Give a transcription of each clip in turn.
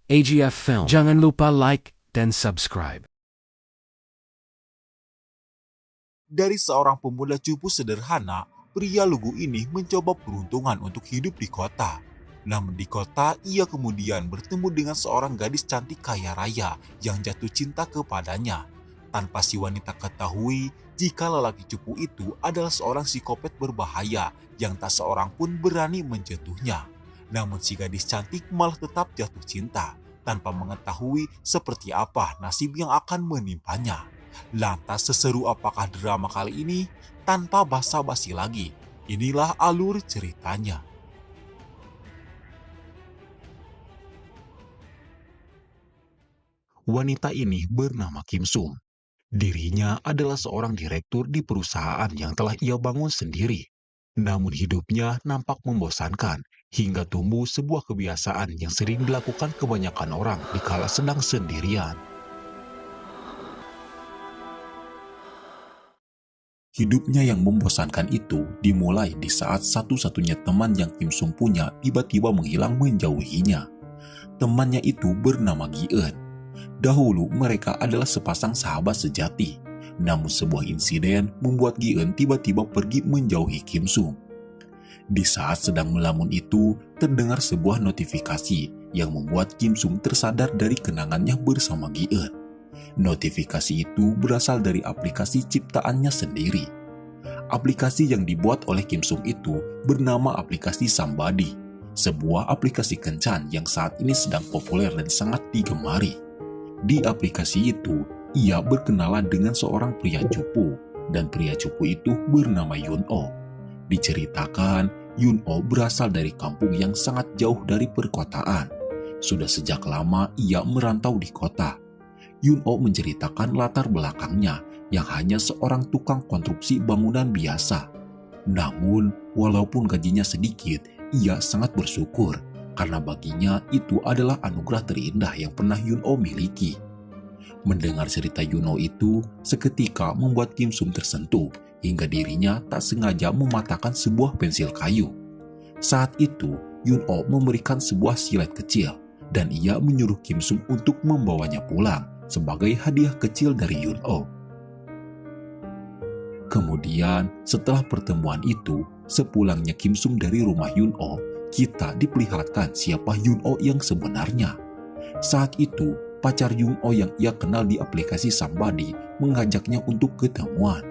AGF Film. Jangan lupa like dan subscribe. Dari seorang pemuda cupu sederhana, pria lugu ini mencoba peruntungan untuk hidup di kota. Namun di kota, ia kemudian bertemu dengan seorang gadis cantik kaya raya yang jatuh cinta kepadanya. Tanpa si wanita ketahui jika lelaki cupu itu adalah seorang psikopat berbahaya yang tak seorang pun berani menyentuhnya. Namun si gadis cantik malah tetap jatuh cinta tanpa mengetahui seperti apa nasib yang akan menimpanya. Lantas seseru apakah drama kali ini? Tanpa basa-basi lagi, inilah alur ceritanya. Wanita ini bernama Kim Sum. Dirinya adalah seorang direktur di perusahaan yang telah ia bangun sendiri. Namun hidupnya nampak membosankan hingga tumbuh sebuah kebiasaan yang sering dilakukan kebanyakan orang dikala sedang sendirian. Hidupnya yang membosankan itu dimulai di saat satu-satunya teman yang Kim Sum punya tiba-tiba menghilang menjauhinya. Temannya itu bernama Gi-eun. Dahulu mereka adalah sepasang sahabat sejati. Namun sebuah insiden membuat Gi-eun tiba-tiba pergi menjauhi Kim Sum. Di saat sedang melamun itu, terdengar sebuah notifikasi yang membuat Kim Sum tersadar dari kenangannya bersama Gi-eun. Notifikasi itu berasal dari aplikasi ciptaannya sendiri. Aplikasi yang dibuat oleh Kim Sum itu bernama aplikasi Somebody, sebuah aplikasi kencan yang saat ini sedang populer dan sangat digemari. Di aplikasi itu, ia berkenalan dengan seorang pria cupu, dan pria cupu itu bernama Yun-oh. Diceritakan, Yun-oh berasal dari kampung yang sangat jauh dari perkotaan. Sudah sejak lama ia merantau di kota. Yun-oh menceritakan latar belakangnya yang hanya seorang tukang konstruksi bangunan biasa. Namun, walaupun gajinya sedikit, ia sangat bersyukur karena baginya itu adalah anugerah terindah yang pernah Yun-oh miliki. Mendengar cerita Yun-oh itu seketika membuat Kim Sum tersentuh hingga dirinya tak sengaja mematahkan sebuah pensil kayu. Saat itu, Yun-oh memberikan sebuah silet kecil dan ia menyuruh Kim Sum untuk membawanya pulang sebagai hadiah kecil dari Yun-oh. Kemudian, setelah pertemuan itu, sepulangnya Kim Sum dari rumah Yun-oh, kita diperlihatkan siapa Yun-oh yang sebenarnya. Saat itu, pacar Yun-oh yang ia kenal di aplikasi Somebody mengajaknya untuk ketemuan.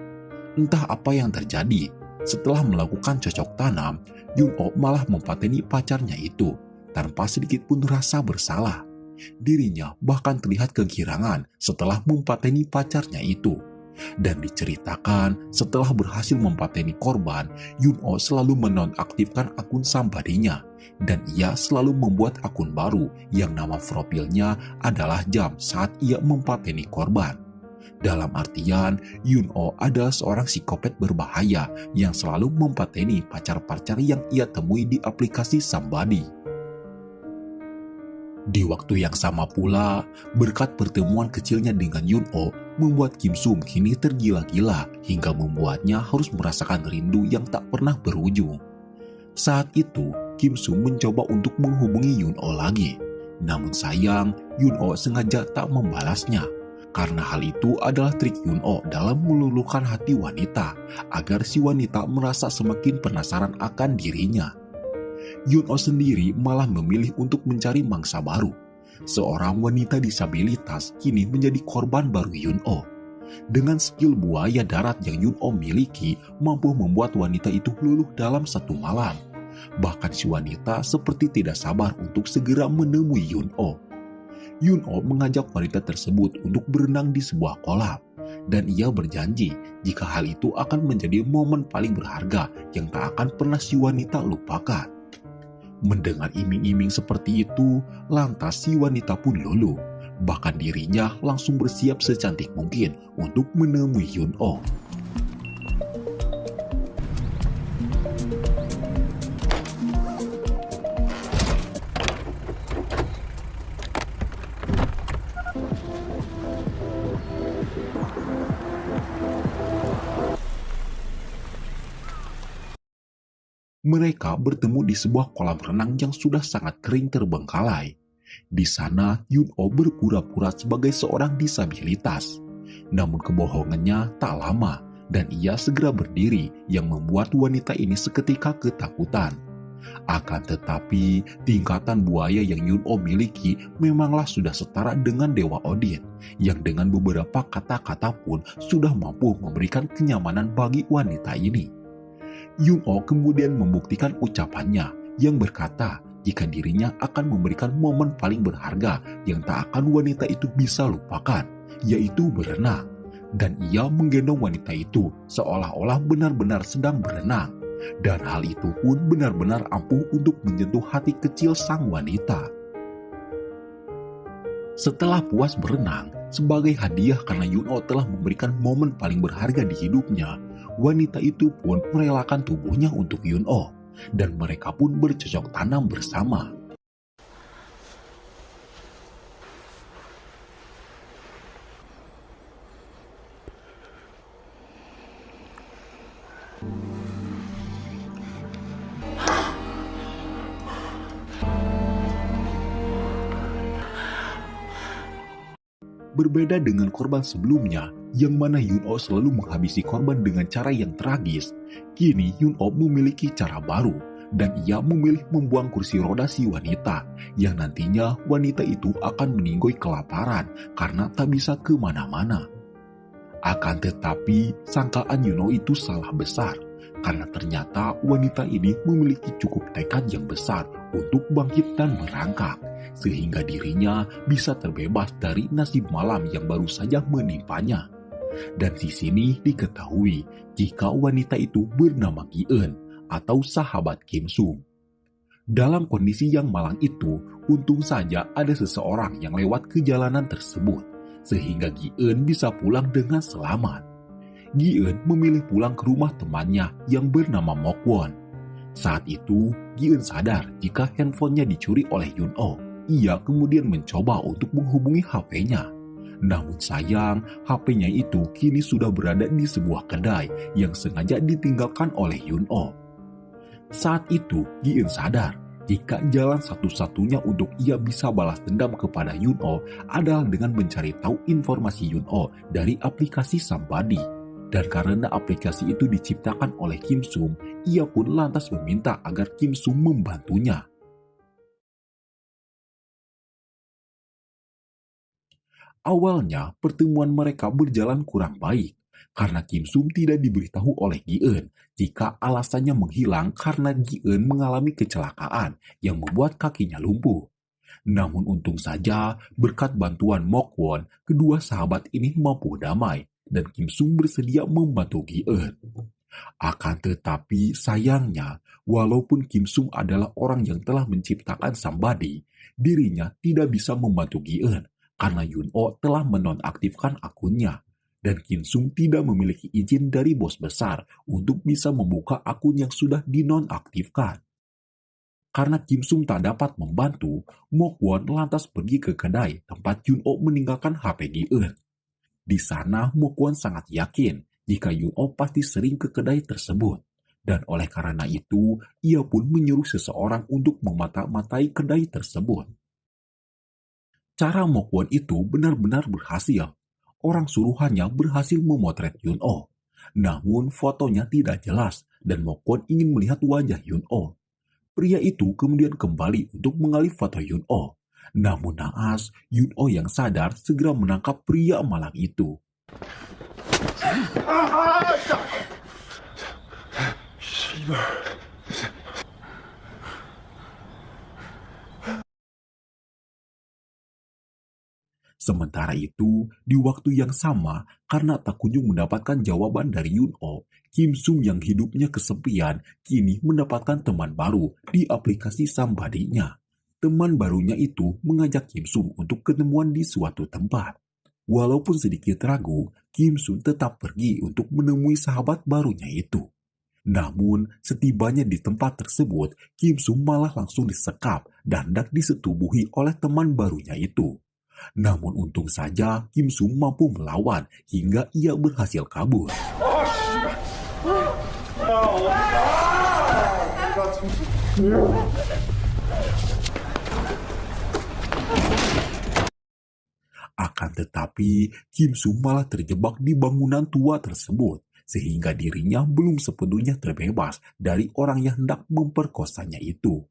Entah apa yang terjadi, setelah melakukan cocok tanam, Yun-oh malah mempateni pacarnya itu tanpa sedikit pun rasa bersalah. Dirinya bahkan terlihat kegirangan setelah mempateni pacarnya itu. Dan diceritakan setelah berhasil mempateni korban, Yun-oh selalu menonaktifkan akun Somebody-nya dan ia selalu membuat akun baru yang nama profilnya adalah jam saat ia mempateni korban. Dalam artian, Yun-oh adalah seorang psikopat berbahaya yang selalu mempateni pacar-pacar yang ia temui di aplikasi Somebody. Di waktu yang sama pula, berkat pertemuan kecilnya dengan Yun-oh, membuat Kim Sum kini tergila-gila hingga membuatnya harus merasakan rindu yang tak pernah berujung. Saat itu, Kim Sum mencoba untuk menghubungi Yun-oh lagi. Namun sayang, Yun-oh sengaja tak membalasnya. Karena hal itu adalah trik Yun-oh dalam meluluhkan hati wanita, agar si wanita merasa semakin penasaran akan dirinya. Yun-oh sendiri malah memilih untuk mencari mangsa baru. Seorang wanita disabilitas kini menjadi korban baru Yun-oh. Dengan skill buaya darat yang Yun-oh miliki, mampu membuat wanita itu luluh dalam satu malam. Bahkan si wanita seperti tidak sabar untuk segera menemui Yun-oh. Yun-oh mengajak wanita tersebut untuk berenang di sebuah kolam. Dan ia berjanji jika hal itu akan menjadi momen paling berharga yang tak akan pernah si wanita lupakan. Mendengar iming-iming seperti itu, lantas si wanita pun luluh. Bahkan dirinya langsung bersiap secantik mungkin untuk menemui Yun-oh. Mereka bertemu di sebuah kolam renang yang sudah sangat kering terbengkalai. Di sana, Yun-oh berpura-pura sebagai seorang disabilitas. Namun kebohongannya tak lama, dan ia segera berdiri yang membuat wanita ini seketika ketakutan. Akan tetapi, tingkatan buaya yang Yun-oh miliki memanglah sudah setara dengan Dewa Odin, yang dengan beberapa kata-kata pun sudah mampu memberikan kenyamanan bagi wanita ini. Yun-oh kemudian membuktikan ucapannya yang berkata jika dirinya akan memberikan momen paling berharga yang tak akan wanita itu bisa lupakan, yaitu berenang. Dan ia menggendong wanita itu seolah-olah benar-benar sedang berenang. Dan hal itu pun benar-benar ampuh untuk menyentuh hati kecil sang wanita. Setelah puas berenang, sebagai hadiah karena Yun-oh telah memberikan momen paling berharga di hidupnya, wanita itu pun merelakan tubuhnya untuk Yun-oh, dan mereka pun bercocok tanam bersama. Berbeda dengan korban sebelumnya, yang mana Yun-oh selalu menghabisi korban dengan cara yang tragis, kini Yun-oh memiliki cara baru, dan ia memilih membuang kursi roda si wanita, yang nantinya wanita itu akan meninggoy kelaparan karena tak bisa kemana-mana. Akan tetapi, sangkaan Yun-oh itu salah besar, karena ternyata wanita ini memiliki cukup tekad yang besar untuk bangkit dan merangkak, sehingga dirinya bisa terbebas dari nasib malam yang baru saja menimpanya. Dan di sini diketahui jika wanita itu bernama Gi-eun atau sahabat Kim Sung. Dalam kondisi yang malang itu, untung saja ada seseorang yang lewat ke jalanan tersebut, sehingga Gi-eun bisa pulang dengan selamat. Gi-eun memilih pulang ke rumah temannya yang bernama Mok-won. Saat itu, Gi-eun sadar jika handphonenya dicuri oleh Yun-oh. Ia kemudian mencoba untuk menghubungi HP-nya. Namun sayang, HP-nya itu kini sudah berada di sebuah kedai yang sengaja ditinggalkan oleh Yun-oh. Saat itu, Gi-eun sadar jika jalan satu-satunya untuk ia bisa balas dendam kepada Yun-oh adalah dengan mencari tahu informasi Yun-oh dari aplikasi Somebody. Dan karena aplikasi itu diciptakan oleh Kim Sung, ia pun lantas meminta agar Kim Sung membantunya. Awalnya, pertemuan mereka berjalan kurang baik karena Kim Sung tidak diberitahu oleh Gi-eun jika alasannya menghilang karena Gi-eun mengalami kecelakaan yang membuat kakinya lumpuh. Namun untung saja, berkat bantuan Mok-won, kedua sahabat ini mampu damai dan Kim Sung bersedia membantu Gi-eun. Akan tetapi sayangnya, walaupun Kim Sung adalah orang yang telah menciptakan Somebody, dirinya tidak bisa membantu Gi-eun karena Yun-oh telah menonaktifkan akunnya, dan Kim Sung tidak memiliki izin dari bos besar untuk bisa membuka akun yang sudah dinonaktifkan. Karena Kim Sung tak dapat membantu, Mok-won lantas pergi ke kedai tempat Yun-oh meninggalkan HP Gi-eun. Di sana, Mok-won sangat yakin jika Yun-oh pasti sering ke kedai tersebut, dan oleh karena itu, ia pun menyuruh seseorang untuk memata-matai kedai tersebut. Cara Mok-won itu benar-benar berhasil. Orang suruhannya berhasil memotret Yun-oh. Namun fotonya tidak jelas dan Mok-won ingin melihat wajah Yun-oh. Pria itu kemudian kembali untuk mengalih foto Yun-oh. Namun naas, Yun-oh yang sadar segera menangkap pria malang itu. Sementara itu, di waktu yang sama, karena tak kunjung mendapatkan jawaban dari Yun-oh, Kim Sung yang hidupnya kesepian kini mendapatkan teman baru di aplikasi Somebody-nya. Teman barunya itu mengajak Kim Sung untuk ketemuan di suatu tempat. Walaupun sedikit ragu, Kim Sung tetap pergi untuk menemui sahabat barunya itu. Namun, setibanya di tempat tersebut, Kim Sung malah langsung disekap dan hendak disetubuhi oleh teman barunya itu. Namun untung saja Kim Sung mampu melawan hingga ia berhasil kabur. tetapi, Kim Sung malah terjebak di bangunan tua tersebut, sehingga dirinya belum sepenuhnya terbebas dari orang yang hendak memperkosanya itu.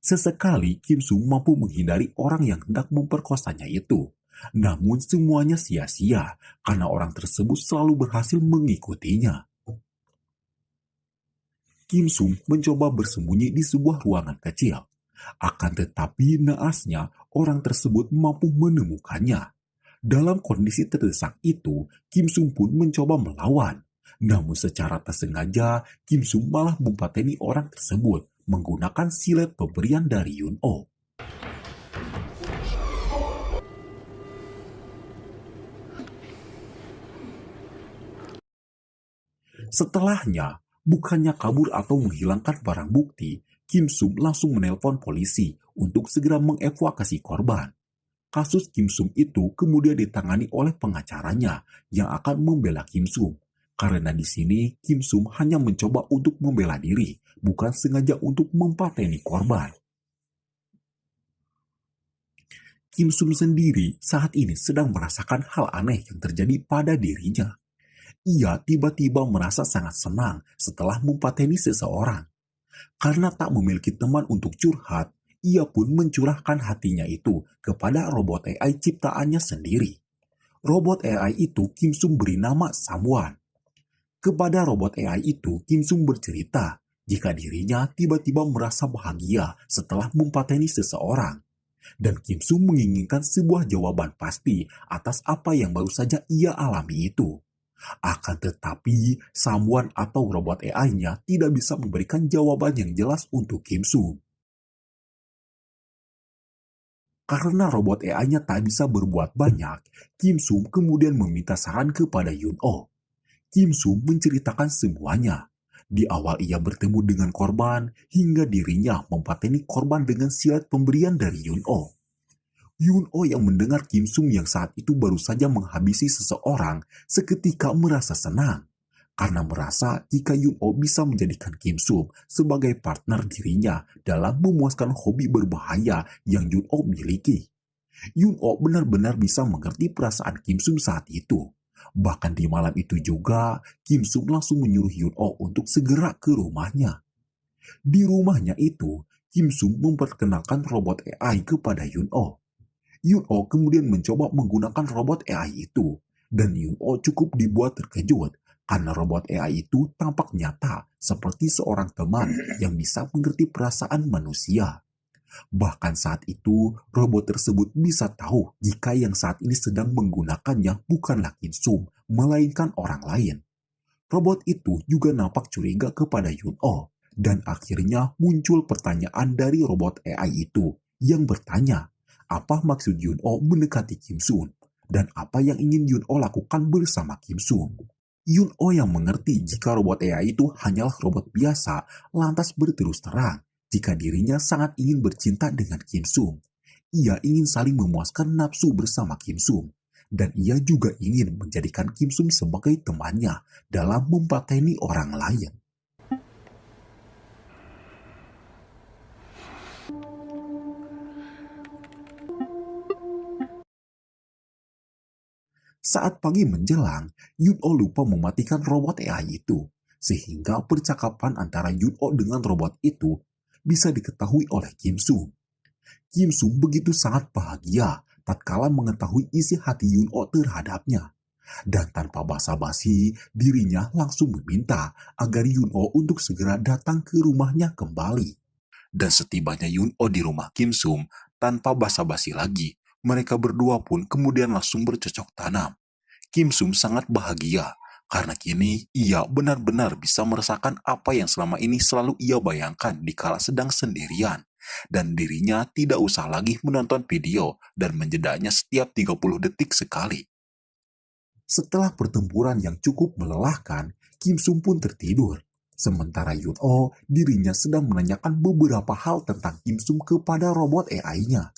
Sesekali Kim Sung mampu menghindari orang yang hendak memperkosanya itu. Namun semuanya sia-sia karena orang tersebut selalu berhasil mengikutinya. Kim Sung mencoba bersembunyi di sebuah ruangan kecil. Akan tetapi naasnya orang tersebut mampu menemukannya. Dalam kondisi terdesak itu, Kim Sung pun mencoba melawan. Namun secara tersengaja, Kim Sung malah mempateni orang tersebut menggunakan silet pemberian dari Yun Oh. Setelahnya, bukannya kabur atau menghilangkan barang bukti, Kim Sung langsung menelpon polisi untuk segera mengevakuasi korban. Kasus Kim Sung itu kemudian ditangani oleh pengacaranya yang akan membela Kim Sung. Karena di sini Kim Sung hanya mencoba untuk membela diri, bukan sengaja untuk mempateni korban. Kim Sung sendiri saat ini sedang merasakan hal aneh yang terjadi pada dirinya. Ia tiba-tiba merasa sangat senang setelah mempateni seseorang. Karena tak memiliki teman untuk curhat, ia pun mencurahkan hatinya itu kepada robot AI ciptaannya sendiri. Robot AI itu Kim Sung beri nama Samwan. Kepada robot AI itu, Kim Sung bercerita jika dirinya tiba-tiba merasa bahagia setelah mempateni seseorang. Dan Kim Sung menginginkan sebuah jawaban pasti atas apa yang baru saja ia alami itu. Akan tetapi, Samwan atau robot AI-nya tidak bisa memberikan jawaban yang jelas untuk Kim Sung. Karena robot AI-nya tak bisa berbuat banyak, Kim Sung kemudian meminta saran kepada Yun Oh. Kim Sung menceritakan semuanya. Di awal ia bertemu dengan korban, hingga dirinya mempateni korban dengan silat pemberian dari Yun Oh. Yun Oh yang mendengar Kim Sung yang saat itu baru saja menghabisi seseorang seketika merasa senang. Karena merasa jika Yun Oh bisa menjadikan Kim Sung sebagai partner dirinya dalam memuaskan hobi berbahaya yang Yun Oh miliki. Yun Oh benar-benar bisa mengerti perasaan Kim Sung saat itu. Bahkan di malam itu juga, Kim Sung langsung menyuruh Yun Oh untuk segera ke rumahnya. Di rumahnya itu, Kim Sung memperkenalkan robot AI kepada Yun Oh. Yun Oh kemudian mencoba menggunakan robot AI itu, dan Yun Oh cukup dibuat terkejut karena robot AI itu tampak nyata seperti seorang teman yang bisa mengerti perasaan manusia. Bahkan saat itu, robot tersebut bisa tahu jika yang saat ini sedang menggunakannya bukanlah Kim Sung, melainkan orang lain. Robot itu juga nampak curiga kepada Yun Oh, dan akhirnya muncul pertanyaan dari robot AI itu yang bertanya, apa maksud Yun Oh mendekati Kim Sung, dan apa yang ingin Yun Oh lakukan bersama Kim Sung. Yun Oh yang mengerti jika robot AI itu hanyalah robot biasa, lantas berterus terang jika dirinya sangat ingin bercinta dengan Kim Sung. Ia ingin saling memuaskan nafsu bersama Kim Sung, dan ia juga ingin menjadikan Kim Sung sebagai temannya dalam mempateni orang lain. Saat pagi menjelang, Yun Oh lupa mematikan robot AI itu, sehingga percakapan antara Yun Oh dengan robot itu bisa diketahui oleh Kim Sung. Kim Sung begitu sangat bahagia tatkala mengetahui isi hati Yun Oh terhadapnya. Dan tanpa basa-basi, dirinya langsung meminta agar Yun Oh untuk segera datang ke rumahnya kembali. Dan setibanya Yun Oh di rumah Kim Sung, tanpa basa-basi lagi, mereka berdua pun kemudian langsung bercocok tanam. Kim Sung sangat bahagia karena kini ia benar-benar bisa merasakan apa yang selama ini selalu ia bayangkan dikala sedang sendirian. Dan dirinya tidak usah lagi menonton video dan menjedanya setiap 30 detik sekali. Setelah pertempuran yang cukup melelahkan, Kim Sung pun tertidur. Sementara Yun Oh, dirinya sedang menanyakan beberapa hal tentang Kim Sung kepada robot AI-nya.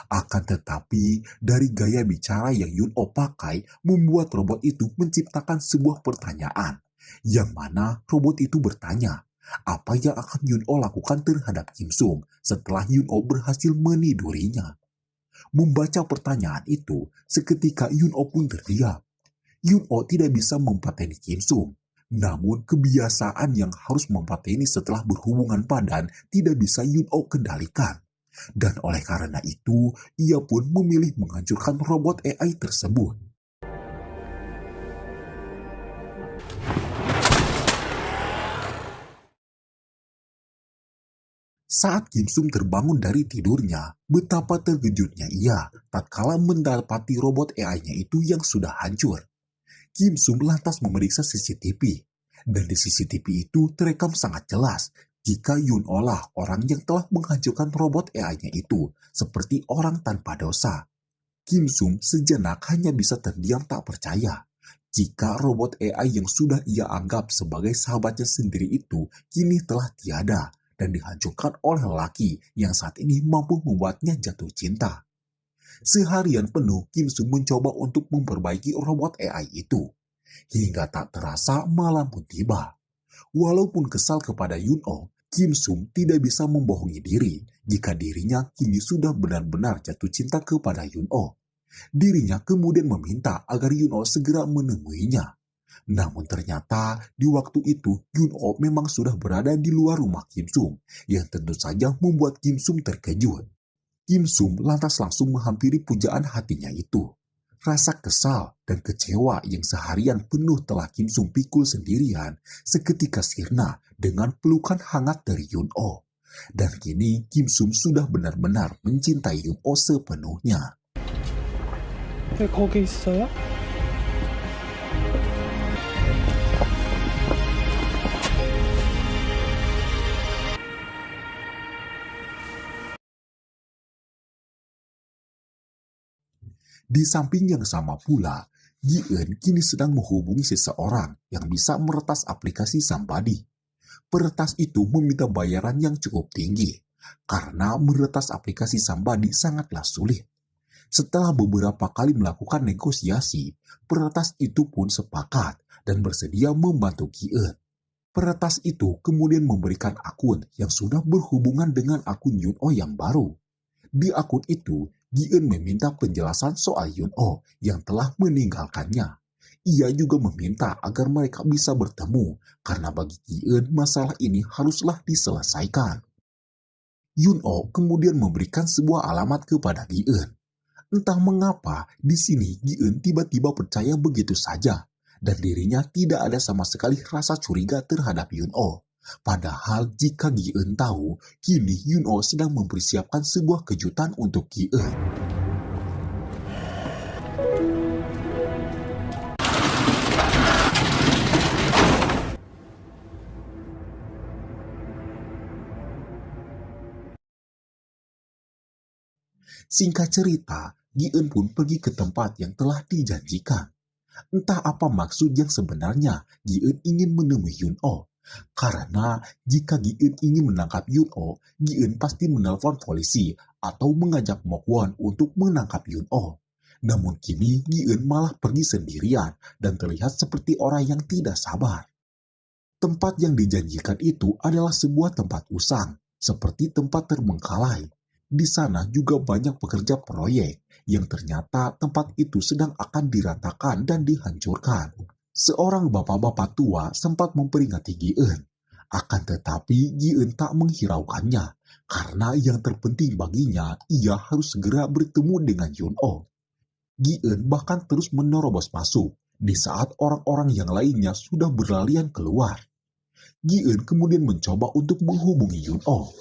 Akan tetapi, dari gaya bicara yang Yun Oh pakai membuat robot itu menciptakan sebuah pertanyaan, yang mana robot itu bertanya, apa yang akan Yun Oh lakukan terhadap Kim Sung setelah Yun Oh berhasil menidurinya. Membaca pertanyaan itu, seketika Yun-Oh pun terdiam. Yun-Oh tidak bisa mempateni Kim Sum. Namun kebiasaan yang harus mempateni setelah berhubungan badan tidak bisa Yun-Oh kendalikan. Dan oleh karena itu, ia pun memilih menghancurkan robot AI tersebut. Saat Kim Sum terbangun dari tidurnya, betapa terkejutnya ia tatkala mendapati robot AI-nya itu yang sudah hancur. Kim Sum lantas memeriksa CCTV, dan di CCTV itu terekam sangat jelas jika Yun-Oh lah orang yang telah menghancurkan robot AI-nya itu, seperti orang tanpa dosa. Kim Sum sejenak hanya bisa terdiam tak percaya jika robot AI yang sudah ia anggap sebagai sahabatnya sendiri itu kini telah tiada dan dihancurkan oleh lelaki yang saat ini mampu membuatnya jatuh cinta. Seharian penuh Kim Sum mencoba untuk memperbaiki robot AI itu. Hingga tak terasa malam pun tiba. Walaupun kesal kepada Yun-Oh, Kim Sum tidak bisa membohongi diri jika dirinya kini sudah benar-benar jatuh cinta kepada Yun-Oh. Dirinya kemudian meminta agar Yun-Oh segera menemuinya. Namun ternyata di waktu itu Yun-Oh memang sudah berada di luar rumah Kim Sum, yang tentu saja membuat Kim Sum terkejut. Kim Sum lantas langsung menghampiri pujaan hatinya itu. Rasa kesal dan kecewa yang seharian penuh telah Kim Sum pikul sendirian seketika sirna dengan pelukan hangat dari Yun-Oh. Dan kini Kim Sum sudah benar-benar mencintai Yun-Oh sepenuhnya. 왜 거기 있어요? Di samping yang sama pula, Gi-eun kini sedang menghubungi seseorang yang bisa meretas aplikasi Sambadi. Peretas itu meminta bayaran yang cukup tinggi, karena meretas aplikasi Sambadi sangatlah sulit. Setelah beberapa kali melakukan negosiasi, peretas itu pun sepakat dan bersedia membantu Gi-eun. Peretas itu kemudian memberikan akun yang sudah berhubungan dengan akun Yun-Oh yang baru. Di akun itu, Gi-eun meminta penjelasan soal Yun-Oh yang telah meninggalkannya. Ia juga meminta agar mereka bisa bertemu, karena bagi Gi-eun masalah ini haruslah diselesaikan. Yun-Oh kemudian memberikan sebuah alamat kepada Gi-eun. Entah mengapa, di sini Gi-eun tiba-tiba percaya begitu saja, dan dirinya tidak ada sama sekali rasa curiga terhadap Yun-Oh. Padahal jika Gi-eun tahu, kini Yun-Oh sedang mempersiapkan sebuah kejutan untuk Gi-eun. Singkat cerita, Gi-eun pun pergi ke tempat yang telah dijanjikan. Entah apa maksud yang sebenarnya Gi-eun ingin menemui Yun-Oh. Karena jika Gi-eun ingin menangkap Yun-Oh, Gi-eun pasti menelpon polisi atau mengajak Mok-won untuk menangkap Yun-Oh. Namun kini Gi-eun malah pergi sendirian dan terlihat seperti orang yang tidak sabar. Tempat yang dijanjikan itu adalah sebuah tempat usang, seperti tempat terbengkalai. Di sana juga banyak pekerja proyek yang ternyata tempat itu sedang akan diratakan dan dihancurkan. Seorang bapak-bapak tua sempat memperingati Gi-eun. Akan tetapi Gi-eun tak menghiraukannya, karena yang terpenting baginya ia harus segera bertemu dengan Yun-Oh. Gi-eun bahkan terus menerobos masuk di saat orang-orang yang lainnya sudah berlarian keluar. Gi-eun kemudian mencoba untuk menghubungi Yun-Oh.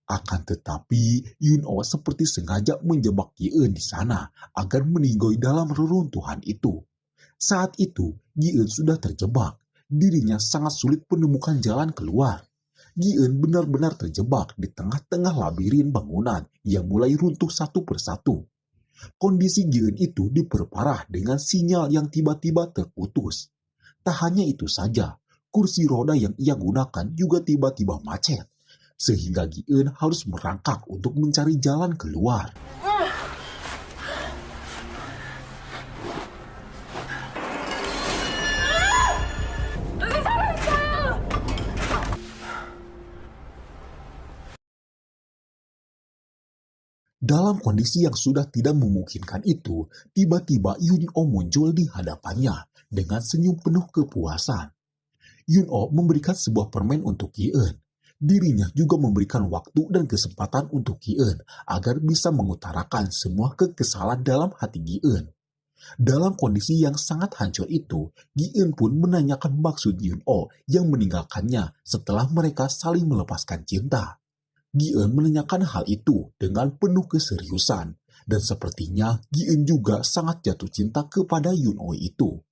Akan tetapi, Yun-Oh seperti sengaja menjebak Gi-eun di sana agar meninggoy dalam reruntuhan itu. Saat itu, Gi-eun sudah terjebak. Dirinya sangat sulit menemukan jalan keluar. Gi-eun benar-benar terjebak di tengah-tengah labirin bangunan yang mulai runtuh satu persatu. Kondisi Gi-eun itu diperparah dengan sinyal yang tiba-tiba terputus. Tak hanya itu saja, kursi roda yang ia gunakan juga tiba-tiba macet. Sehingga Gi-eun harus merangkak untuk mencari jalan keluar. Dalam kondisi yang sudah tidak memungkinkan itu, tiba-tiba Yun-Oh muncul di hadapannya dengan senyum penuh kepuasan. Yun-Oh memberikan sebuah permen untuk Gi-eun. Dirinya juga memberikan waktu dan kesempatan untuk Gi-eun agar bisa mengutarakan semua kekesalan dalam hati Gi-eun. Dalam kondisi yang sangat hancur itu, Gi-eun pun menanyakan maksud Yun-Oh yang meninggalkannya setelah mereka saling melepaskan cinta. Gi-eun menanyakan hal itu dengan penuh keseriusan, dan sepertinya Gi-eun juga sangat jatuh cinta kepada Yun-Oh itu.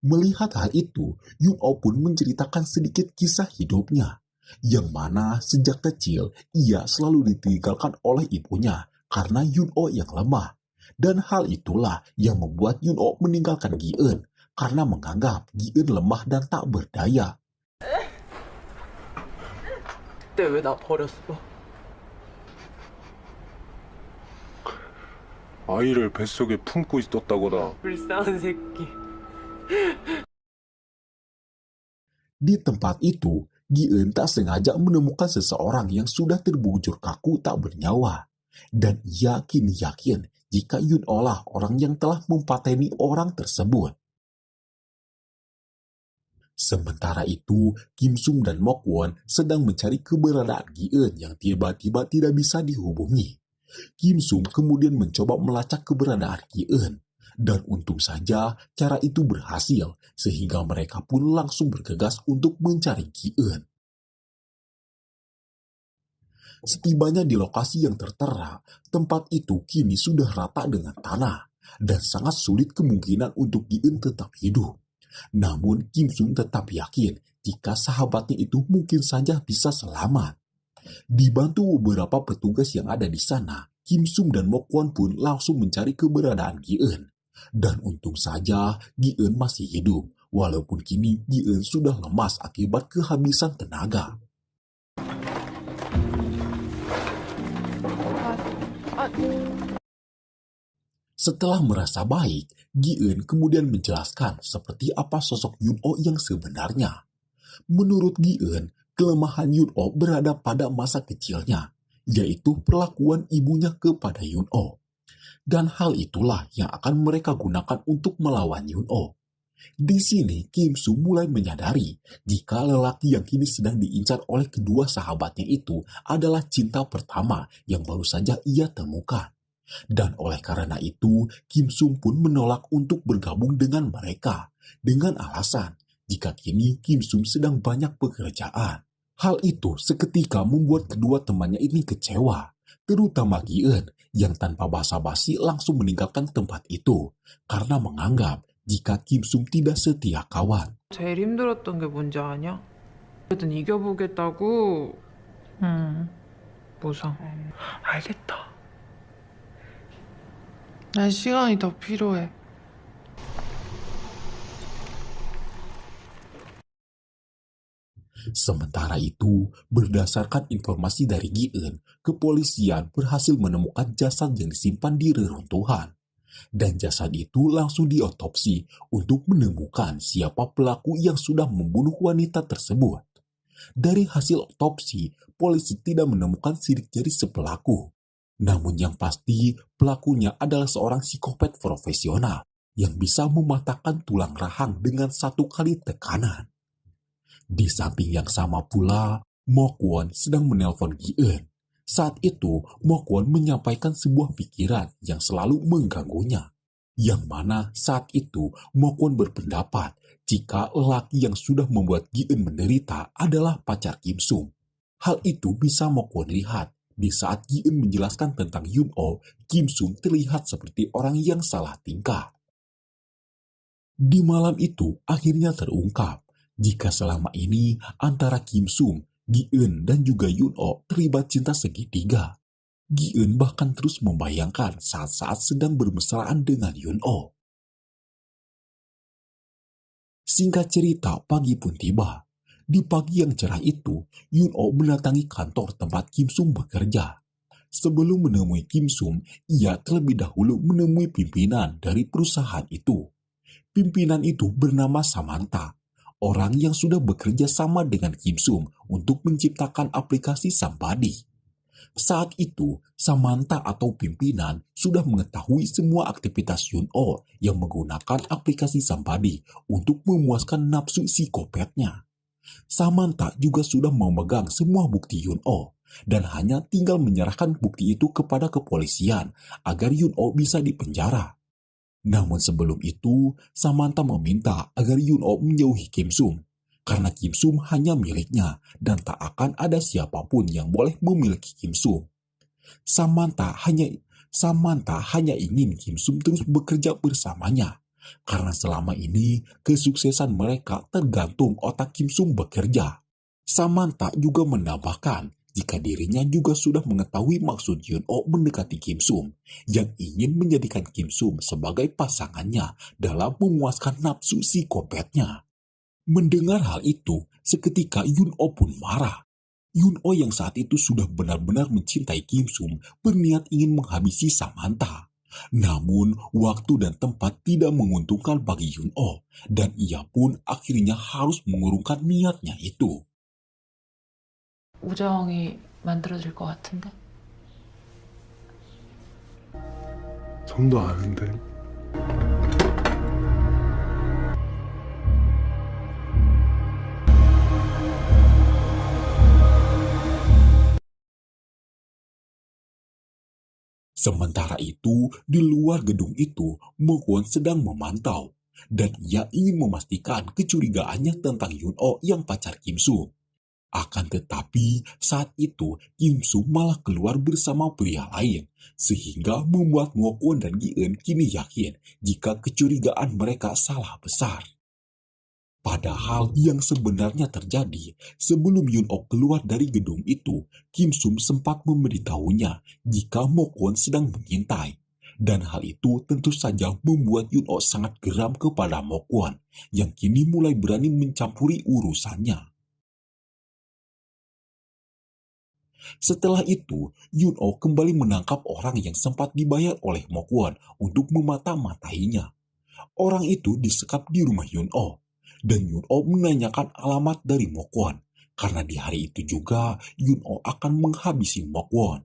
Melihat hal itu, Yun-Oh pun menceritakan sedikit kisah hidupnya, yang mana sejak kecil ia selalu ditinggalkan oleh ibunya karena Yun-Oh yang lemah. Dan hal itulah yang membuat Yun-Oh meninggalkan Gi-eun karena menganggap Gi-eun lemah dan tak berdaya. 그때 왜 나 버렸어? 아이를 뱃속에 품고 있었다거나. 불쌍한 새끼. Di tempat itu, Gi-eun tak sengaja menemukan seseorang yang sudah terbujur kaku tak bernyawa. Dan ia kini yakin jika Yun-Oh lah orang yang telah mempateni orang tersebut. Sementara itu, Kim Sum dan Mok Won sedang mencari keberadaan Gi-eun yang tiba-tiba tidak bisa dihubungi. Kim Sum kemudian mencoba melacak keberadaan Gi-eun. Dan untung saja cara itu berhasil, sehingga mereka pun langsung bergegas untuk mencari Gi-eun. Setibanya di lokasi yang tertera, tempat itu kini sudah rata dengan tanah, dan sangat sulit kemungkinan untuk Gi-eun tetap hidup. Namun Kim Sum tetap yakin jika sahabatnya itu mungkin saja bisa selamat. Dibantu beberapa petugas yang ada di sana, Kim Sum dan Mok Won pun langsung mencari keberadaan Gi-eun. Dan untung saja Gi-eun masih hidup, walaupun kini Gi-eun sudah lemas akibat kehabisan tenaga. Setelah merasa baik, Gi-eun kemudian menjelaskan seperti apa sosok Yun-Oh yang sebenarnya. Menurut Gi-eun, kelemahan Yun-Oh berada pada masa kecilnya, yaitu perlakuan ibunya kepada Yun-Oh. Dan hal itulah yang akan mereka gunakan untuk melawan Yun-Oh. Di sini Kim Sum mulai menyadari jika lelaki yang kini sedang diincar oleh kedua sahabatnya itu adalah cinta pertama yang baru saja ia temukan. Dan oleh karena itu, Kim Sum pun menolak untuk bergabung dengan mereka dengan alasan jika kini Kim Sum sedang banyak pekerjaan. Hal itu seketika membuat kedua temannya ini kecewa, terutama Gi-eun yang tanpa basa-basi langsung meninggalkan tempat itu karena menganggap jika Kim Sum tidak setia kawan. 제일 힘들었던 게 뭔지 아냐? 어쨌든 이겨보겠다고. 보상. 알겠다. 난 시간이 더 필요해. Sementara itu, berdasarkan informasi dari Gi-eun, kepolisian berhasil menemukan jasad yang disimpan di reruntuhan. Dan jasad itu langsung diotopsi untuk menemukan siapa pelaku yang sudah membunuh wanita tersebut. Dari hasil otopsi, polisi tidak menemukan sidik jari si pelaku. Namun yang pasti, pelakunya adalah seorang psikopat profesional yang bisa mematahkan tulang rahang dengan satu kali tekanan. Di samping yang sama pula, Mok Won sedang menelpon Gi-eun. Saat itu, Mok Won menyampaikan sebuah pikiran yang selalu mengganggunya. Yang mana saat itu, Mok Won berpendapat jika lelaki yang sudah membuat Gi-eun menderita adalah pacar Kim Sum. Hal itu bisa Mok Won lihat di saat Gi-eun menjelaskan tentang Yun-Oh, Kim Sum terlihat seperti orang yang salah tingkah. Di malam itu akhirnya terungkap jika selama ini antara Kim Sum, Gi-eun dan juga Yun-Oh terlibat cinta segitiga. Gi-eun bahkan terus membayangkan saat-saat sedang bermesraan dengan Yun-Oh. Singkat cerita, pagi pun tiba. Di pagi yang cerah itu, Yun-Oh mendatangi kantor tempat Kim Sum bekerja. Sebelum menemui Kim Sum, ia terlebih dahulu menemui pimpinan dari perusahaan itu. Pimpinan itu bernama Samantha, orang yang sudah bekerja sama dengan Kim Sum untuk menciptakan aplikasi Sambadi. Saat itu, Samantha atau pimpinan sudah mengetahui semua aktivitas Yun-Oh yang menggunakan aplikasi Sambadi untuk memuaskan nafsu psikopatnya. Samantha juga sudah memegang semua bukti Yun-Oh dan hanya tinggal menyerahkan bukti itu kepada kepolisian agar Yun-Oh bisa dipenjara. Namun sebelum itu, Samantha meminta agar Yun-Oh menjauhi Kim Sum karena Kim Sum hanya miliknya dan tak akan ada siapapun yang boleh memiliki Kim Sum. Samantha hanya ingin Kim Sum terus bekerja bersamanya, karena selama ini kesuksesan mereka tergantung otak Kim Sum bekerja. Samantha juga menambahkan jika dirinya juga sudah mengetahui maksud Yun-Oh mendekati Kim Sum, yang ingin menjadikan Kim Sum sebagai pasangannya dalam memuaskan nafsu psikopatnya. Mendengar hal itu, seketika Yun-Oh pun marah. Yun-Oh yang saat itu sudah benar-benar mencintai Kim Sum berniat ingin menghabisi Samantha. Namun, waktu dan tempat tidak menguntungkan bagi Yun-Oh, dan ia pun akhirnya harus mengurungkan niatnya itu. 우정이 만들어질 것 같은데? 손도 아는데. Sementara itu, di luar gedung itu, Mo Kwon sedang memantau, dan ia ingin memastikan kecurigaannya tentang Yun-Oh yang pacar Kim Sum. Akan tetapi, saat itu Kim Sum malah keluar bersama pria lain, sehingga membuat Mo Kwon dan Gi-eun kini yakin jika kecurigaan mereka salah besar. Padahal yang sebenarnya terjadi, sebelum Yun-Oh keluar dari gedung itu, Kim Sum sempat memberitahunya jika Mo Kwon sedang mengintai. Dan hal itu tentu saja membuat Yun-Oh sangat geram kepada Mo Kwon, yang kini mulai berani mencampuri urusannya. Setelah itu, Yun-Oh kembali menangkap orang yang sempat dibayar oleh Mo Kwon untuk memata-matainya. Orang itu disekap di rumah Yun-Oh. Dan Yun-Oh menanyakan alamat dari Mo Kwon, karena di hari itu juga Yun-Oh akan menghabisi Mo Kwon.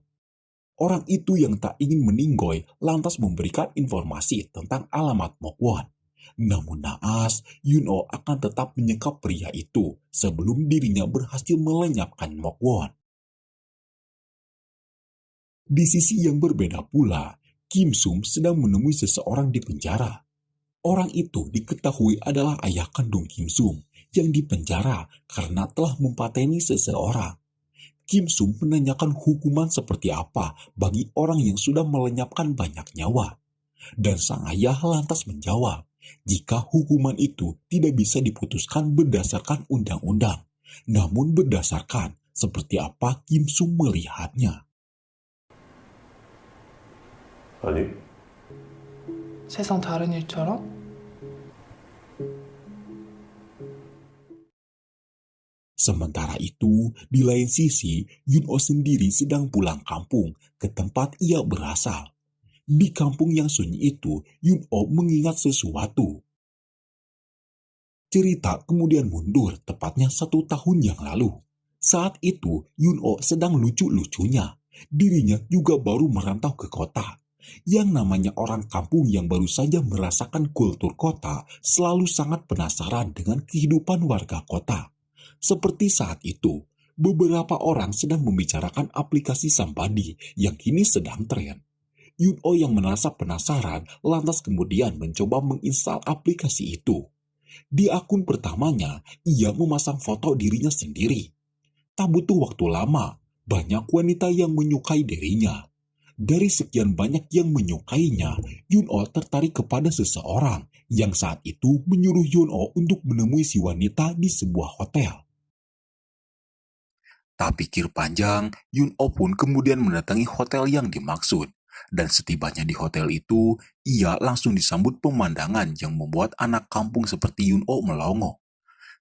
Orang itu yang tak ingin meninggoy lantas memberikan informasi tentang alamat Mo Kwon. Namun naas, Yun-Oh akan tetap menyekap pria itu sebelum dirinya berhasil melenyapkan Mo Kwon. Di sisi yang berbeda pula, Kim Sum sedang menemui seseorang di penjara. Orang itu diketahui adalah ayah kandung Kim Sum yang dipenjara karena telah mempateni seseorang. Kim Sum menanyakan hukuman seperti apa bagi orang yang sudah melenyapkan banyak nyawa. Dan sang ayah lantas menjawab, jika hukuman itu tidak bisa diputuskan berdasarkan undang-undang, namun berdasarkan seperti apa Kim Sum melihatnya. 아니, 세상 다른 일처럼? Sementara itu, di lain sisi, Yun-Oh sendiri sedang pulang kampung ke tempat ia berasal. Di kampung yang sunyi itu, Yun-Oh mengingat sesuatu. Cerita kemudian mundur tepatnya 1 tahun yang lalu. Saat itu, Yun-Oh sedang lucu-lucunya. Dirinya juga baru merantau ke kota. Yang namanya orang kampung yang baru saja merasakan kultur kota selalu sangat penasaran dengan kehidupan warga kota. Seperti saat itu, beberapa orang sedang membicarakan aplikasi Sambadi yang kini sedang tren. Yun-Oh yang merasa penasaran lantas kemudian mencoba menginstal aplikasi itu. Di akun pertamanya, ia memasang foto dirinya sendiri. Tak butuh waktu lama, banyak wanita yang menyukai dirinya. Dari sekian banyak yang menyukainya, Yun-Oh tertarik kepada seseorang yang saat itu menyuruh Yun-Oh untuk menemui si wanita di sebuah hotel. Tak pikir panjang, Yun-Oh pun kemudian mendatangi hotel yang dimaksud. Dan setibanya di hotel itu, ia langsung disambut pemandangan yang membuat anak kampung seperti Yun-Oh melongo.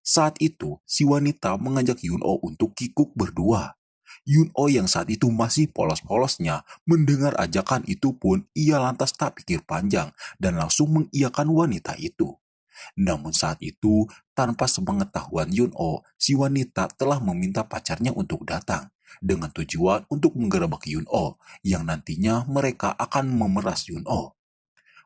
Saat itu, si wanita mengajak Yun-Oh untuk kikuk berdua. Yun-Oh yang saat itu masih polos-polosnya mendengar ajakan itu pun ia lantas tak pikir panjang dan langsung mengiyakan wanita itu. Namun saat itu, tanpa sepengetahuan Yun-oh, si wanita telah meminta pacarnya untuk datang dengan tujuan untuk menggerebek Yun-oh yang nantinya mereka akan memeras Yun-oh.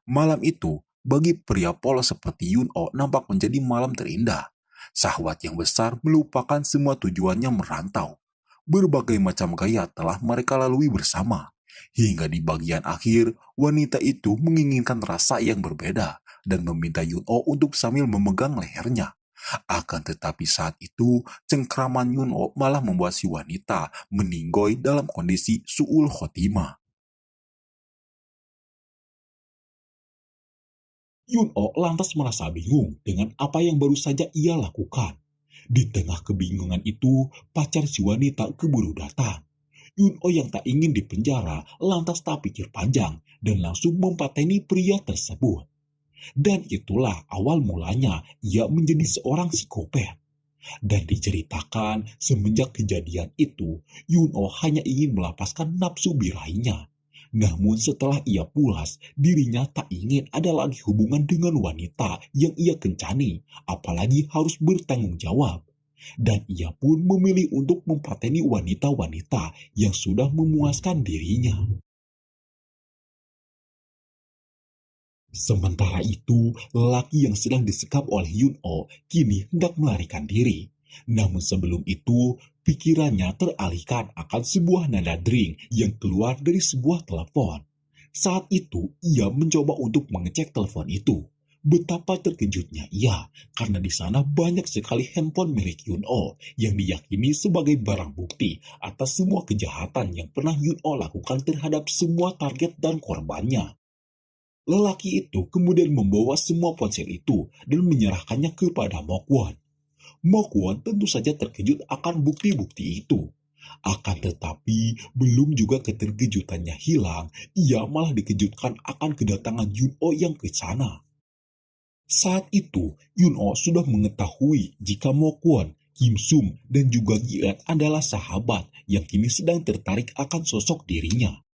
Malam itu, bagi pria polos seperti Yun-oh nampak menjadi malam terindah. Syahwat yang besar melupakan semua tujuannya merantau. Berbagai macam gaya telah mereka lalui bersama. Hingga di bagian akhir, wanita itu menginginkan rasa yang berbeda dan meminta Yun-oh untuk sambil memegang lehernya. Akan tetapi saat itu, cengkraman Yun-oh malah membuat si wanita meninggoy dalam kondisi su'ul khotimah. Yun-oh lantas merasa bingung dengan apa yang baru saja ia lakukan. Di tengah kebingungan itu, pacar si wanita keburu datang. Yun-oh yang tak ingin dipenjara lantas tak pikir panjang dan langsung mempateni pria tersebut. Dan itulah awal mulanya ia menjadi seorang psikopat. Dan diceritakan semenjak kejadian itu, Yun-oh hanya ingin melepaskan nafsu birahinya. Namun setelah ia puas, dirinya tak ingin ada lagi hubungan dengan wanita yang ia kencani, apalagi harus bertanggung jawab. Dan ia pun memilih untuk mempateni wanita-wanita yang sudah memuaskan dirinya. Sementara itu, lelaki yang sedang disekap oleh Yun-oh kini hendak melarikan diri. Namun sebelum itu, pikirannya teralihkan akan sebuah nada dering yang keluar dari sebuah telepon. Saat itu, ia mencoba untuk mengecek telepon itu. Betapa terkejutnya ia, karena di sana banyak sekali handphone milik Yun-oh yang diyakini sebagai barang bukti atas semua kejahatan yang pernah Yun-oh lakukan terhadap semua target dan korbannya. Lelaki itu kemudian membawa semua ponsel itu dan menyerahkannya kepada Mokwon. Mokwon tentu saja terkejut akan bukti-bukti itu. Akan tetapi, belum juga keterkejutannya hilang, ia malah dikejutkan akan kedatangan Yun-oh yang ke sana. Saat itu, Yun-oh sudah mengetahui jika Mokwon, Kim Sum, dan juga Gi-eun adalah sahabat yang kini sedang tertarik akan sosok dirinya.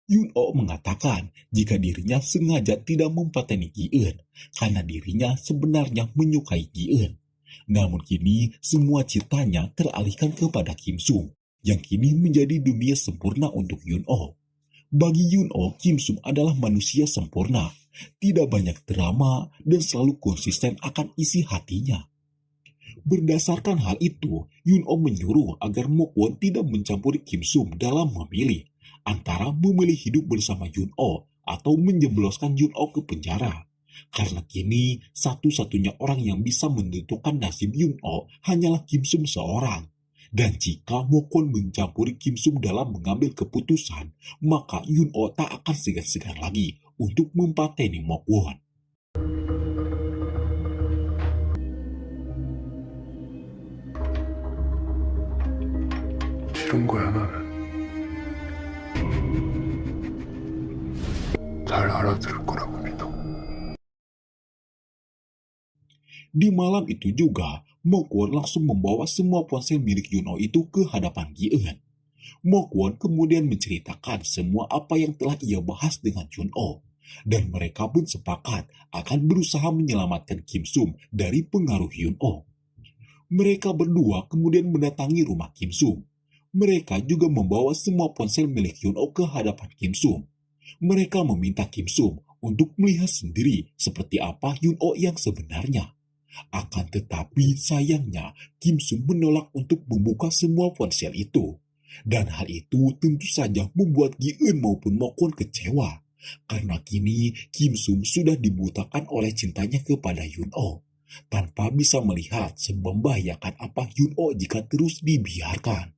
Yun-oh mengatakan jika dirinya sengaja tidak mempateni Gi-eun karena dirinya sebenarnya menyukai Gi-eun. Namun kini semua cintanya teralihkan kepada Kim Sum yang kini menjadi dunia sempurna untuk Yun-oh. Bagi Yun-oh, Kim Sum adalah manusia sempurna, tidak banyak drama dan selalu konsisten akan isi hatinya. Berdasarkan hal itu, Yun-oh menyuruh agar Mokwon tidak mencampuri Kim Sum dalam memilih antara memilih hidup bersama Yun-oh atau menjebloskan Yun-oh ke penjara. Karena kini satu-satunya orang yang bisa menentukan nasib Yun-oh hanyalah Kim Sum seorang. Dan jika Mokwon mencampuri Kim Sum dalam mengambil keputusan, maka Yun-oh tak akan segan-segan lagi untuk mempateni Mokwon. 싫은 거야, 나는. 잘 알아들을 거라고 믿어. Di malam itu juga, Mokwon langsung membawa semua ponsel milik Yun-oh itu ke hadapan Gi-eun. Mokwon kemudian menceritakan semua apa yang telah ia bahas dengan Yun-oh, dan mereka pun sepakat akan berusaha menyelamatkan Kim Sum dari pengaruh Yun-oh. Mereka berdua kemudian mendatangi rumah Kim Sum. Mereka juga membawa semua ponsel milik Yun-oh ke hadapan Kim Sum. Mereka meminta Kim Sum untuk melihat sendiri seperti apa Yun-oh yang sebenarnya. Akan tetapi sayangnya Kim Sum menolak untuk membuka semua ponsel itu. Dan hal itu tentu saja membuat Gi-eun maupun Mokwon kecewa. Karena kini Kim Sum sudah dibutakan oleh cintanya kepada Yun-oh. Tanpa bisa melihat semembahayakan apa Yun-oh jika terus dibiarkan.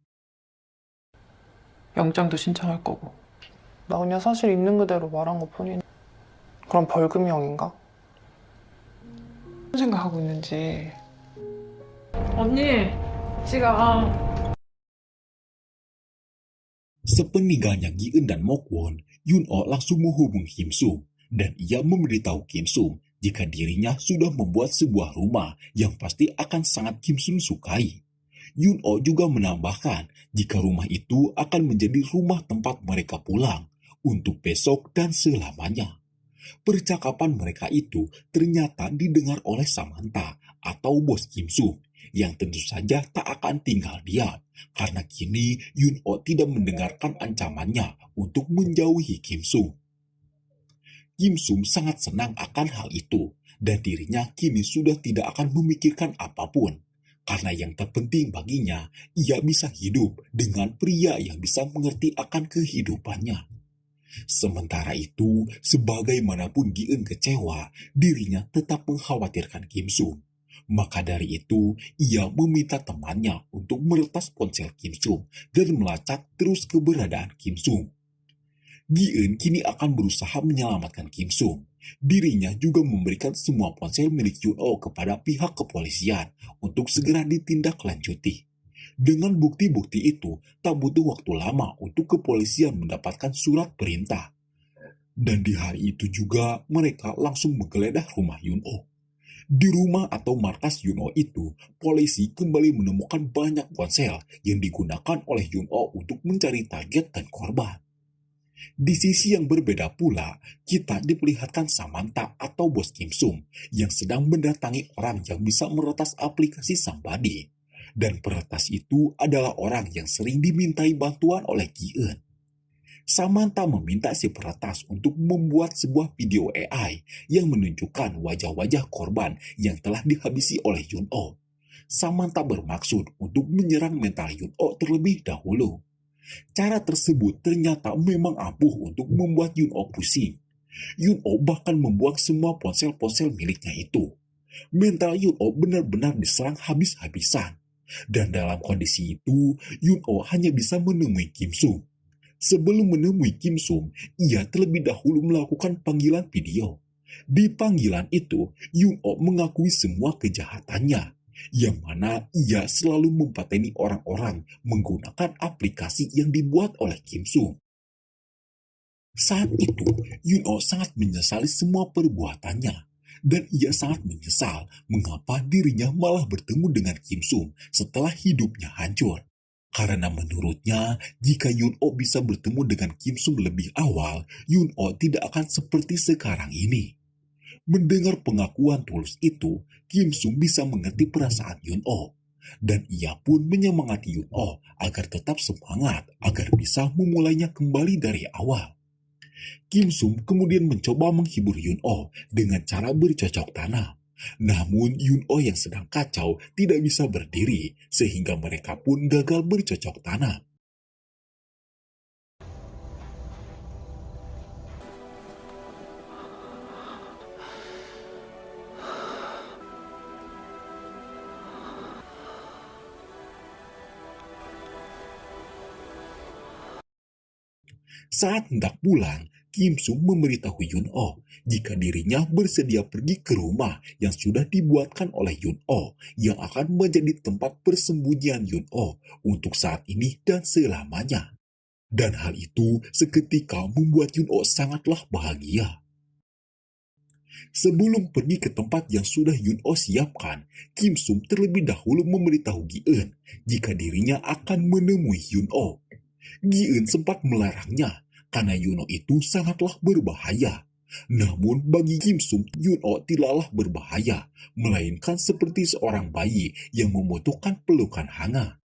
영장도 신청할 거고. 나 그냥 사실 있는 그대로 말한 것 뿐이네. 그럼 벌금형인가? 무슨 생각하고 있는지. 언니, 지가 Sepeninggalnya Gi-eun dan Mokwon, Yun-oh langsung menghubungi Kim Sum dan ia memberitahu Kim Sum jika dirinya sudah membuat sebuah rumah yang pasti akan sangat Kim Sum sukai. Yun-oh juga menambahkan jika rumah itu akan menjadi rumah tempat mereka pulang untuk besok dan selamanya. Percakapan mereka itu ternyata didengar oleh Samantha atau bos Kim Sung, yang tentu saja tak akan tinggal diam karena kini Yun Oh tidak mendengarkan ancamannya untuk menjauhi Kim Sung. Kim Sung sangat senang akan hal itu dan dirinya kini sudah tidak akan memikirkan apapun. Karena yang terpenting baginya, ia bisa hidup dengan pria yang bisa mengerti akan kehidupannya. Sementara itu, sebagaimanapun Gi-eun kecewa, dirinya tetap mengkhawatirkan Kim Sung. Maka dari itu, ia meminta temannya untuk meretas ponsel Kim Sung dan melacak terus keberadaan Kim Sung. Gi-eun kini akan berusaha menyelamatkan Kim Sung. Dirinya juga memberikan semua ponsel milik Yun Oh kepada pihak kepolisian untuk segera ditindaklanjuti. Dengan bukti-bukti itu, tak butuh waktu lama untuk kepolisian mendapatkan surat perintah. Dan di hari itu juga, mereka langsung menggeledah rumah Yun Oh. Di rumah atau markas Yun Oh itu, polisi kembali menemukan banyak ponsel yang digunakan oleh Yun Oh untuk mencari target dan korban. Di sisi yang berbeda pula, kita diperlihatkan Samantha atau bos Kim Sung yang sedang mendatangi orang yang bisa meretas aplikasi Sambadi. Dan peretas itu adalah orang yang sering dimintai bantuan oleh Gi-eun. Samantha meminta si peretas untuk membuat sebuah video AI yang menunjukkan wajah-wajah korban yang telah dihabisi oleh Yun Oh. Samantha bermaksud untuk menyerang mental Yun Oh terlebih dahulu. Cara tersebut ternyata memang ampuh untuk membuat Yun Oh pusing. Yun Oh bahkan membuang semua ponsel-ponsel miliknya itu. Mental Yun Oh benar-benar diserang habis-habisan. Dan dalam kondisi itu, Yun Oh hanya bisa menemui Kim Sung. Sebelum menemui Kim Sung, ia terlebih dahulu melakukan panggilan video. Di panggilan itu, Yun Oh mengakui semua kejahatannya, yang mana ia selalu mempateni orang-orang menggunakan aplikasi yang dibuat oleh Kim Sung. Saat itu, Yun Oh sangat menyesali semua perbuatannya. Dan ia sangat menyesal mengapa dirinya malah bertemu dengan Kim Sung setelah hidupnya hancur. Karena menurutnya, jika Yun Oh bisa bertemu dengan Kim Sung lebih awal, Yun Oh tidak akan seperti sekarang ini. Mendengar pengakuan tulus itu, Kim Sung bisa mengerti perasaan Yun Oh. Dan ia pun menyemangati Yun Oh agar tetap semangat, agar bisa memulainya kembali dari awal. Kim Sung kemudian mencoba menghibur Yun Oh dengan cara bercocok tanam. Namun Yun Oh yang sedang kacau tidak bisa berdiri sehingga mereka pun gagal bercocok tanam. Saat hendak pulang, Kim Sung memberitahu Yun Oh jika dirinya bersedia pergi ke rumah yang sudah dibuatkan oleh Yun Oh yang akan menjadi tempat persembunyian Yun Oh untuk saat ini dan selamanya. Dan hal itu seketika membuat Yun Oh sangatlah bahagia. Sebelum pergi ke tempat yang sudah Yun Oh siapkan, Kim Sung terlebih dahulu memberitahu Gi-eun jika dirinya akan menemui Yun Oh. Gi-eun sempat melarangnya karena Yun Oh itu sangatlah berbahaya. Namun bagi Kim Sung, Yun Oh tidaklah berbahaya, melainkan seperti seorang bayi yang membutuhkan pelukan hangat.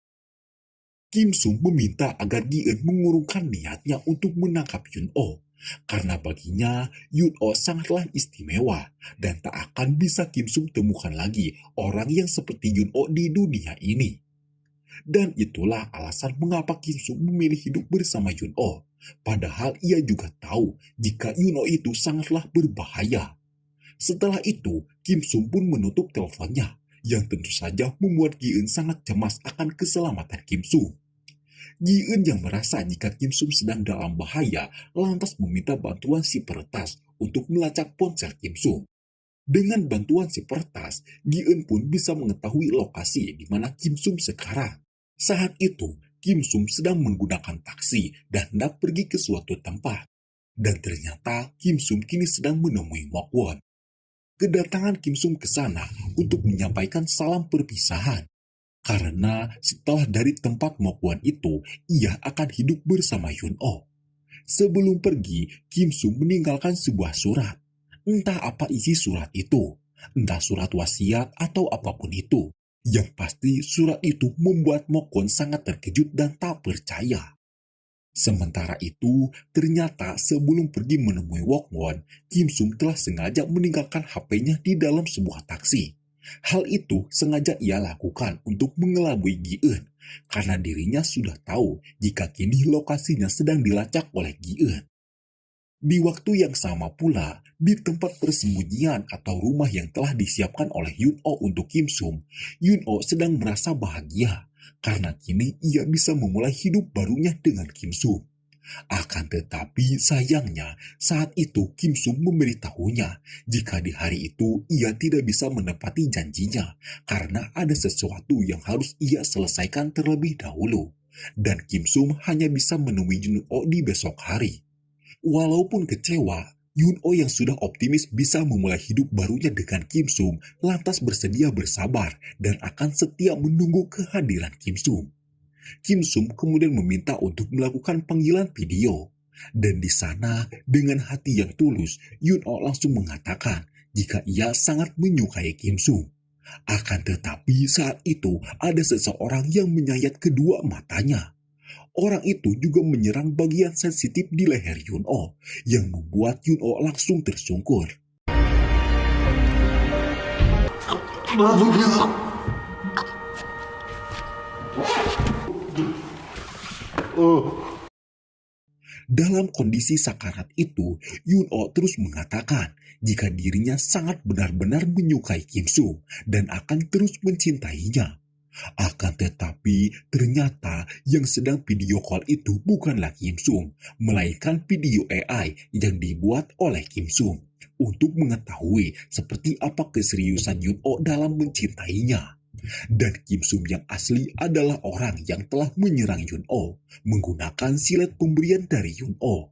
Kim Sung meminta agar Gi-eun mengurungkan niatnya untuk menangkap Yun Oh, karena baginya Yun Oh sangatlah istimewa dan tak akan bisa Kim Sung temukan lagi orang yang seperti Yun Oh di dunia ini. Dan itulah alasan mengapa Kim Sung memilih hidup bersama Yun Oh. Padahal ia juga tahu jika Yun Oh itu sangatlah berbahaya. Setelah itu, Kim Sung pun menutup teleponnya, yang tentu saja membuat Gi-eun sangat cemas akan keselamatan Kim Sung. Gi-eun yang merasa jika Kim Sung sedang dalam bahaya, lantas meminta bantuan si peretas untuk melacak ponsel Kim Sung. Dengan bantuan si peretas, Gi-eun pun bisa mengetahui lokasi di mana Kim Sung sekarang. Saat itu, Kim Sung sedang menggunakan taksi dan hendak pergi ke suatu tempat. Dan ternyata Kim Sung kini sedang menemui Mok Won. Kedatangan Kim Sung ke sana untuk menyampaikan salam perpisahan. Karena setelah dari tempat Mok Won itu, ia akan hidup bersama Yun Oh. Sebelum pergi, Kim Sung meninggalkan sebuah surat. Entah apa isi surat itu, entah surat wasiat atau apapun itu. Yang pasti surat itu membuat Mokon sangat terkejut dan tak percaya. Sementara itu, ternyata sebelum pergi menemui Wokwon, Kim Sum telah sengaja meninggalkan HP-nya di dalam sebuah taksi. Hal itu sengaja ia lakukan untuk mengelabui Gi-eun, karena dirinya sudah tahu jika kini lokasinya sedang dilacak oleh Gi-eun. Di waktu yang sama pula, di tempat persembunyian atau rumah yang telah disiapkan oleh Yun-oh untuk Kim Sum, Yun-oh sedang merasa bahagia karena kini ia bisa memulai hidup barunya dengan Kim Sum. Akan tetapi sayangnya saat itu Kim Sum memberitahunya jika di hari itu ia tidak bisa menepati janjinya karena ada sesuatu yang harus ia selesaikan terlebih dahulu. Dan Kim Sum hanya bisa menemui Yun-oh di besok hari. Walaupun kecewa, Yun-oh yang sudah optimis bisa memulai hidup barunya dengan Kim Sum lantas bersedia bersabar dan akan setia menunggu kehadiran Kim Sum. Kim Sum kemudian meminta untuk melakukan panggilan video. Dan di sana, dengan hati yang tulus, Yun-oh langsung mengatakan jika ia sangat menyukai Kim Sum. Akan tetapi saat itu ada seseorang yang menyayat kedua matanya. Orang itu juga menyerang bagian sensitif di leher Yun-oh, yang membuat Yun-oh langsung tersungkur. Dalam kondisi sakarat itu, Yun-oh terus mengatakan jika dirinya sangat benar-benar menyukai Kim Sum dan akan terus mencintainya. Akan tetapi, ternyata yang sedang video call itu bukanlah Kim Sum, melainkan video AI yang dibuat oleh Kim Sum untuk mengetahui seperti apa keseriusan Yun-oh dalam mencintainya. Dan Kim Sum yang asli adalah orang yang telah menyerang Yun-oh menggunakan silet pemberian dari Yun-oh.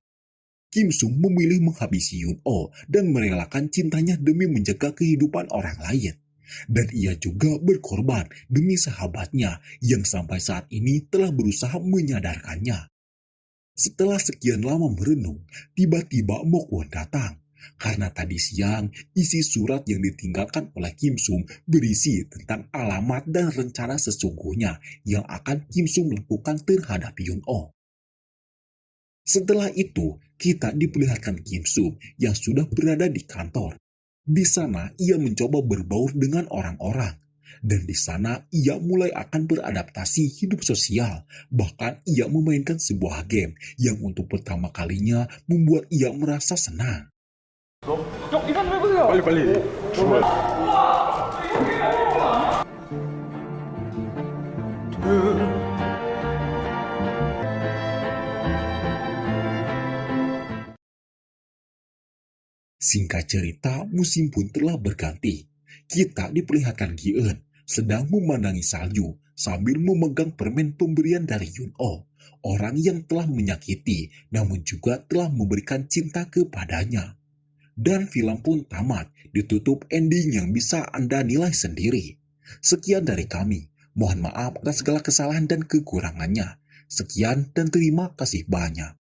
Kim Sum memilih menghabisi Yun-oh dan merelakan cintanya demi menjaga kehidupan orang lain. Dan ia juga berkorban demi sahabatnya yang sampai saat ini telah berusaha menyadarkannya. Setelah sekian lama merenung, tiba-tiba Mokwon datang. Karena tadi siang, isi surat yang ditinggalkan oleh Kim Sum berisi tentang alamat dan rencana sesungguhnya yang akan Kim Sum lakukan terhadap Yun-oh. Setelah itu, kita diperlihatkan Kim Sum yang sudah berada di kantor. Di sana ia mencoba berbaur dengan orang-orang. Dan di sana ia mulai akan beradaptasi hidup sosial. Bahkan ia memainkan sebuah game yang untuk pertama kalinya membuat ia merasa senang. Singkat cerita, musim pun telah berganti. Kita diperlihatkan Gi-eun sedang memandangi salju sambil memegang permen pemberian dari Yun-oh, orang yang telah menyakiti namun juga telah memberikan cinta kepadanya. Dan film pun tamat, ditutup ending yang bisa Anda nilai sendiri. Sekian dari kami. Mohon maaf atas segala kesalahan dan kekurangannya. Sekian dan terima kasih banyak.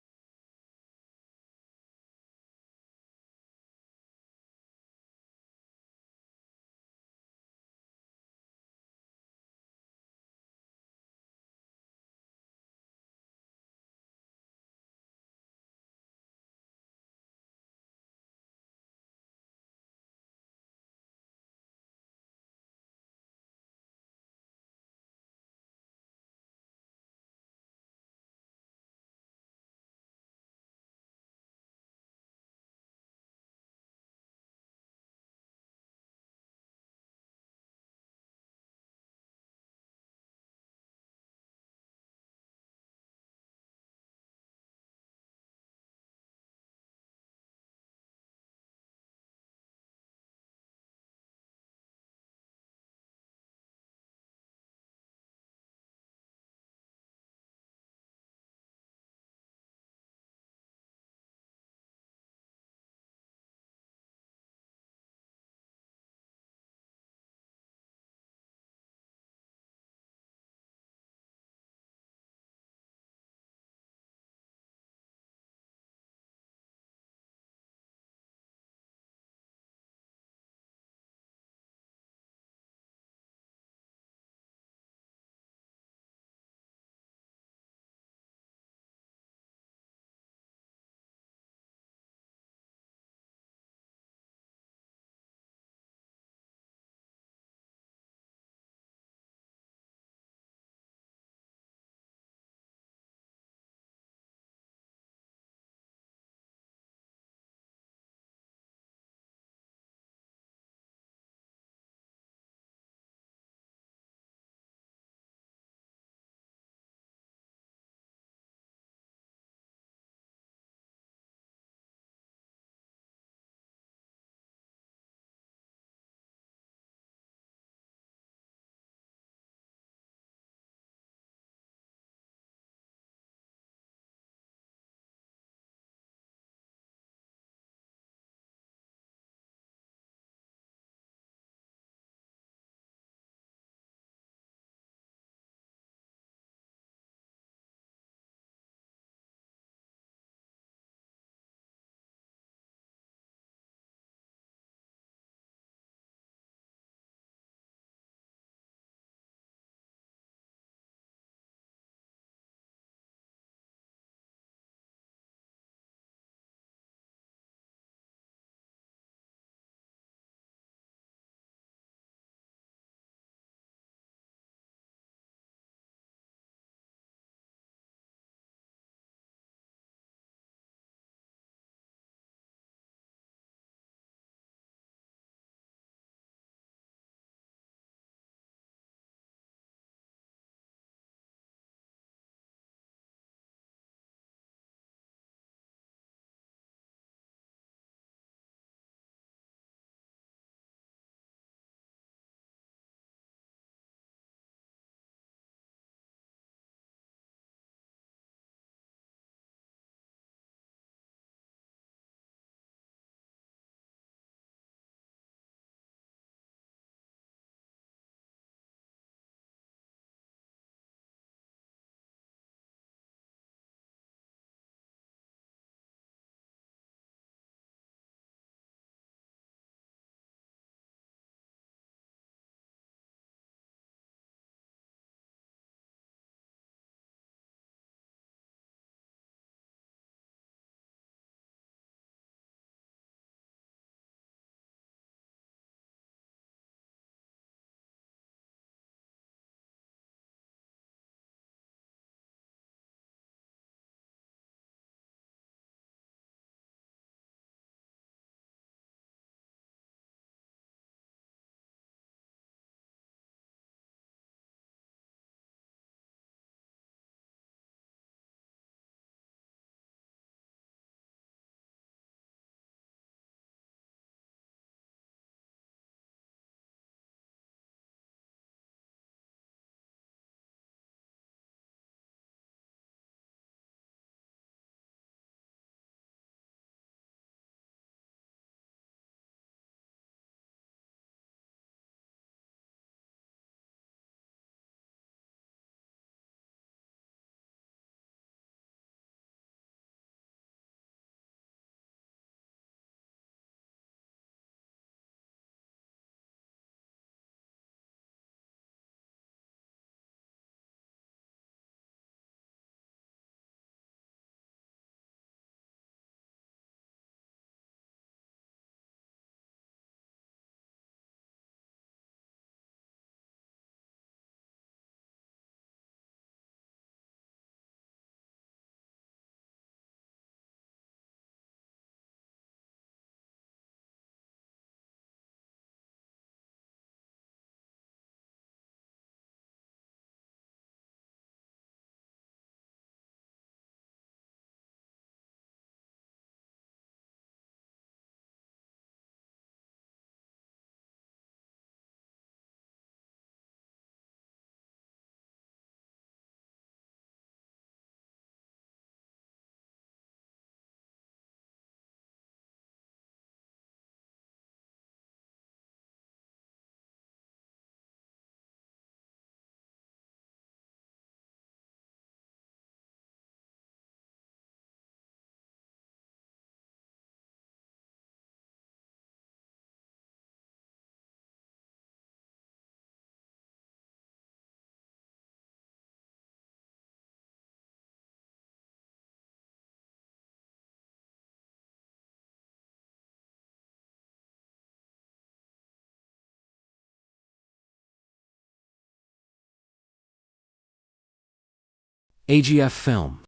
AGF Film.